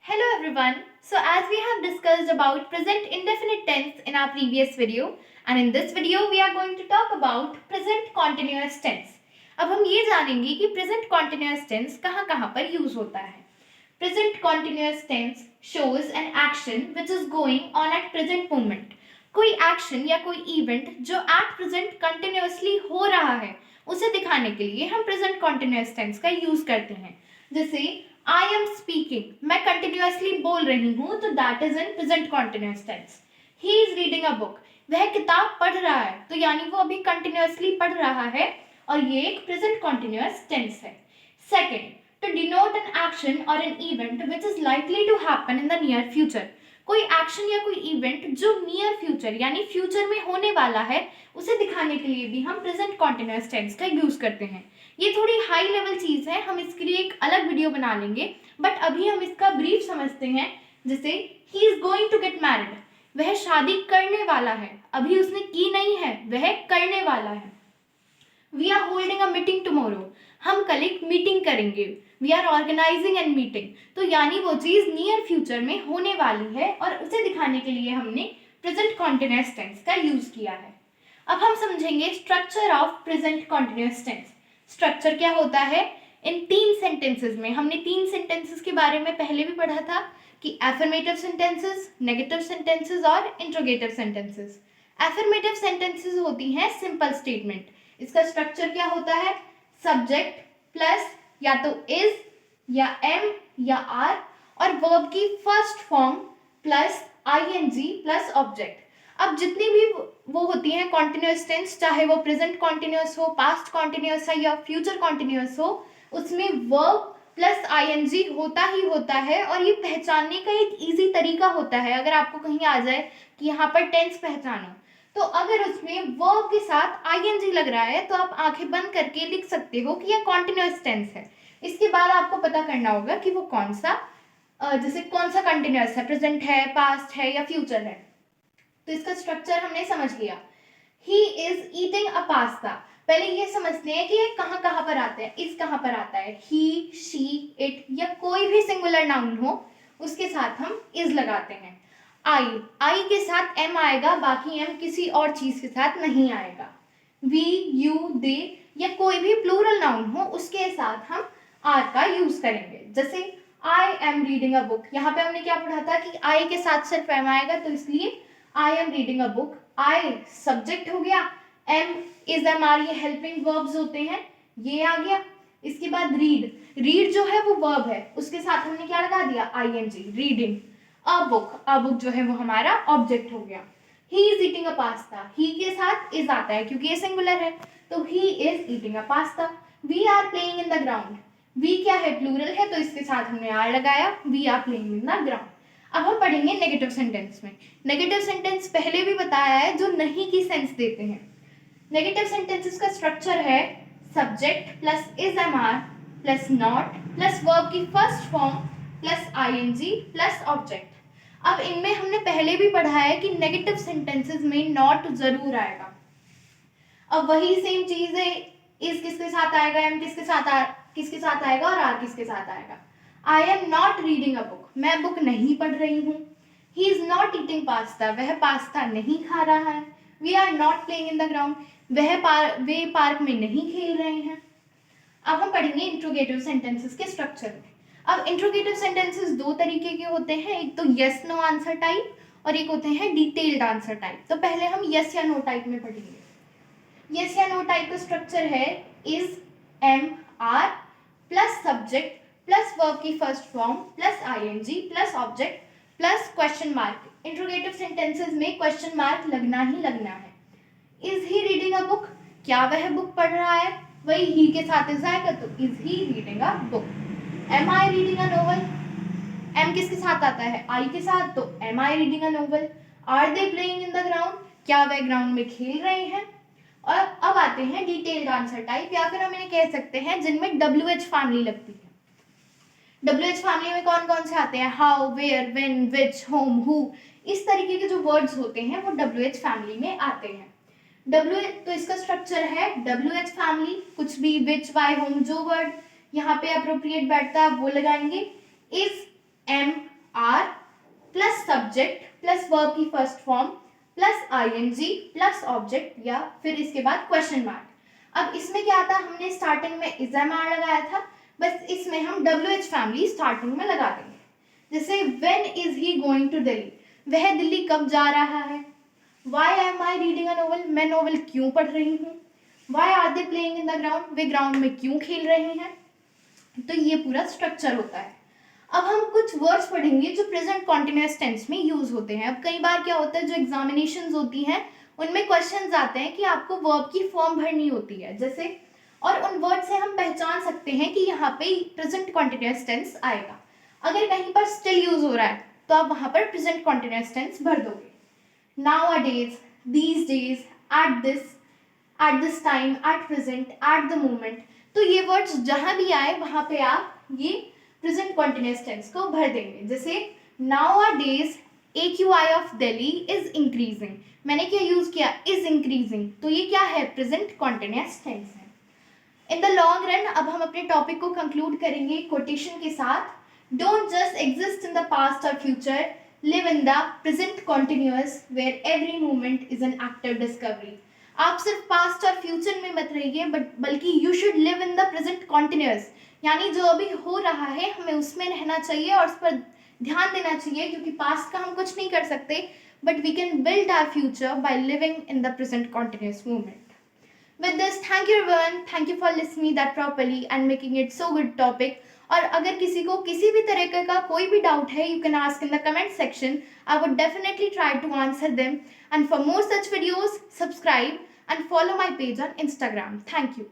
Hello everyone. So as we have discussed about present indefinite tense in our previous video, and in this video we are going to talk about present continuous tense. अब हम ये जानेंगे कि present continuous tense कहाँ पर use होता है. Present continuous tense shows an action which is going on at present moment. कोई एक्शन या कोई इवेंट जो एट प्रेजेंट कंटिन्यूअसली हो रहा है उसे दिखाने के लिए हम प्रेजेंट कॉन्टिन्यूअस टेंस का यूज करते हैं. जैसे आई एम स्पीकिंग, मैं कंटिन्यूअसली बोल रही हूँ, तो that is in present continuous tense. He is reading a book, वह किताब पढ़ रहा है, तो यानी वो अभी कंटिन्यूअसली पढ़ रहा है और ये एक प्रेजेंट कॉन्टिन्यूअस टेंस है. Second, to denote an action or an event which is likely to happen in the near future. कोई एक्शन या कोई इवेंट जो नियर फ्यूचर यानी फ्यूचर में होने वाला है उसे दिखाने के लिए भी हम प्रेजेंट कॉन्टिन्यूअस टेंस का यूज करते हैं. ये थोड़ी हाई लेवल चीज है, हम इसके लिए एक अलग वीडियो बना लेंगे, बट अभी हम इसका ब्रीफ समझते हैं. जैसे he is going to get married, वह शादी करने वाला है, अभी उसने की नहीं है, वह करने वाला है. We are holding a meeting tomorrow, हम कल एक मीटिंग करेंगे. We are organising an meeting, तो यानी वो चीज नियर फ्यूचर में होने वाली है और उसे दिखाने के लिए हमने प्रेजेंट कॉन्टिन्यूअस टेंस का यूज किया है. अब हम समझेंगे structure of present continuous tense. Structure क्या होता है? इन 3 सेंटेंसेस में हमने 3 सेंटेंसेस के बारे में पहले भी पढ़ा था कि एफर्मेटिव सेंटेंसेस, नेगेटिव सेंटेंसेस और इंट्रोगेटिव सेंटेंसेस. एफर्मेटिव सेंटेंसेस होती हैं सिंपल स्टेटमेंट. इसका स्ट्रक्चर क्या होता है? सब्जेक्ट प्लस या तो इज या एम या आर और वर्ब की first form plus ING plus object. अब जितनी भी वो होती हैं कॉन्टिन्यूअस टेंस, चाहे वो प्रेजेंट कॉन्टिन्यूअस हो, पास्ट कॉन्टिन्यूअस है या फ्यूचर कॉन्टिन्यूअस हो, उसमें वर्ब प्लस आईएनजी होता ही होता है. और ये पहचानने का एक इजी तरीका होता है. अगर आपको कहीं आ जाए कि यहाँ पर टेंस पहचानो, तो अगर उसमें वर्ब के साथ आईएनजी लग रहा है तो आप आंखें बंद करके लिख सकते हो कि यह कॉन्टिन्यूअस टेंस है. इसके बाद आपको पता करना होगा कि वो कौन सा जैसे कौन सा कंटिन्यूअस है, प्रेजेंट है, पास्ट है या फ्यूचर है. तो इसका स्ट्रक्चर हमने समझ लिया. ही इज ईटिंग अ पास्ता. पहले ये समझते हैं कि ये कहाँ पर आते हैं. इस कहाँ पर आता है? ही, शी, इट या कोई भी सिंगुलर नाउन हो उसके साथ हम इज लगाते हैं. आई के साथ एम आएगा, बाकी एम किसी और चीज के साथ नहीं आएगा. वी, यू, दे या कोई भी प्लूरल नाउन हो उसके साथ हम आर का यूज करेंगे. जैसे I am reading a book, यहाँ पे हमने क्या पढ़ा था कि आई के साथ सिर्फ एम आएगा, तो इसलिए I am reading a book. I subject हो गया, एम इज एम आर ये हेल्पिंग वर्ब्स होते हैं, ये आ गया. इसके बाद रीड, रीड जो है वो वर्ब है, उसके साथ हमने क्या लगा दिया? ING, reading. अ बुक जो है वो हमारा ऑब्जेक्ट हो गया. He is eating a pasta, he के साथ इज आता है क्योंकि ये सिंगुलर है, तो he is eating a pasta. We are playing in the ground, we क्या है? प्लूरल है, तो इसके साथ हमने आर लगाया. We are playing in the ground. अब हम पढ़ेंगे नेगेटिव सेंटेंस में. नेगेटिव सेंटेंस पहले भी बताया है जो नहीं की सेंस देते हैं. नेगेटिव सेंटेंसेस का स्ट्रक्चर है subject plus is am are plus not plus verb की first form plus ING plus object. अब इनमें हमने पहले भी पढ़ा है कि नेगेटिव सेंटेंसेस में नॉट जरूर आएगा. अब वही सेम चीज है, इज किसके साथ आएगा, एम किसके साथ आएगा और आर किसके साथ आएगा. I am not reading a book, मैं बुक नहीं पढ़ रही हूँ. He is not eating pasta, वह पास्ता नहीं खा रहा है. We are not playing in the ground, वे पार्क में नहीं खेल रहे हैं. अब हम पढ़ेंगे इंट्रोगेटिव सेंटेंसेस के स्ट्रक्चर में. अब इंट्रोगेटिव सेंटेंसेस 2 तरीके के होते हैं, एक तो यस नो आंसर टाइप और एक होते हैं डिटेल्ड आंसर टाइप. तो पहले हम यस या नो टाइप में पढ़ेंगे. यस या नो टाइप का स्ट्रक्चर है is am are plus subject plus verb की first form plus ING plus object plus question mark. Interrogative sentences में क्वेश्चन मार्क लगना ही लगना है. Is he reading a book, क्या वह बुक पढ़ रहा है? वही ही के साथ इज आएगा, तो is he reading a book. Am I reading a novel, am किसके साथ आता है? आई के साथ, तो am I reading a novel. Are they playing in the ground, क्या वह ग्राउंड में खेल रहे हैं? और अब आते हैं डिटेल्ड आंसर टाइप, या फिर हम इन्हें कह सकते हैं जिनमें WH फैमिली लगती है. WH फैमिली में कौन कौन से आते हैं? How, where, when, which, whom, who. इस तरीके के जो वर्ड्स होते हैं वो WH फैमिली में आते हैं. तो इसका स्ट्रक्चर है WH फैमिली, कुछ भी विच, वाई, होम, जो वर्ड यहाँ पे अप्रोप्रिएट बैठता है वो लगाएंगे. Is, am, are plus subject plus verb की first form plus ING plus object या फिर इसके बाद क्वेश्चन मार्क। अब इसमें क्या था, हमने स्टार्टिंग में इज एम आर लगाया था, बस इसमें हम WH फैमिली स्टार्टिंग में लगा देंगे। जैसे when is he going to Delhi, वह दिल्ली कब जा रहा है। Why am I reading a novel, मैं नोवेल क्यों पढ़ रही हूँ। Why are they playing in the ground, वे ग्राउंड में क्यों खेल रहे हैं। तो ये पूरा स्ट्रक्चर होता है। अब हम कुछ वर्ड्स पढ़ेंगे जो प्रेजेंट कॉन्टिन्यूअस टेंस में यूज होते हैं। अब कई बार क्या होता है, जो एग्जामिनेशंस होती हैं उनमें क्वेश्चंस आते हैं कि आपको वर्ब की फॉर्म भरनी होती है जैसे, और उन वर्ड से हम पहचान सकते हैं कि यहाँ पे प्रेजेंट कॉन्टिन्यूअस टेंस आएगा। अगर कहीं पर स्टिल यूज हो रहा है तो आप वहां पर प्रेजेंट कॉन्टिन्यूअस टेंस भर दोगे। nowadays, these days, at this time, at present, at the moment। तो ये वर्ड्स जहां भी आए वहां पे आप ये प्रेजेंट कॉन्टिन्यूअस टेंस को भर देंगे। जैसे nowadays AQI of Delhi is increasing, मैंने क्या यूज किया, इज इंक्रीजिंग, तो ये क्या है, प्रेजेंट कॉन्टिन्यूअस टेंस है। इन द लॉन्ग रन अब हम अपने टॉपिक को कंक्लूड करेंगे कोटेशन के साथ। Don't just exist in the past और future, live in the present continuous where every moment is an active discovery. आप सिर्फ पास्ट और फ्यूचर में मत रहिए बल्कि you should live in the present continuous, यानी जो अभी हो रहा है हमें उसमें रहना चाहिए और उस पर ध्यान देना चाहिए, क्योंकि पास्ट का हम कुछ नहीं कर सकते, but we can build our future by living in the present continuous moment. With this, thank you everyone. Thank you for listening that properly and making it so good topic. और अगर किसी को किसी भी तरह का कोई भी डाउट है, you can ask in the comment section. I would definitely try to answer them. And for more such videos, subscribe and follow my page on Instagram. Thank you.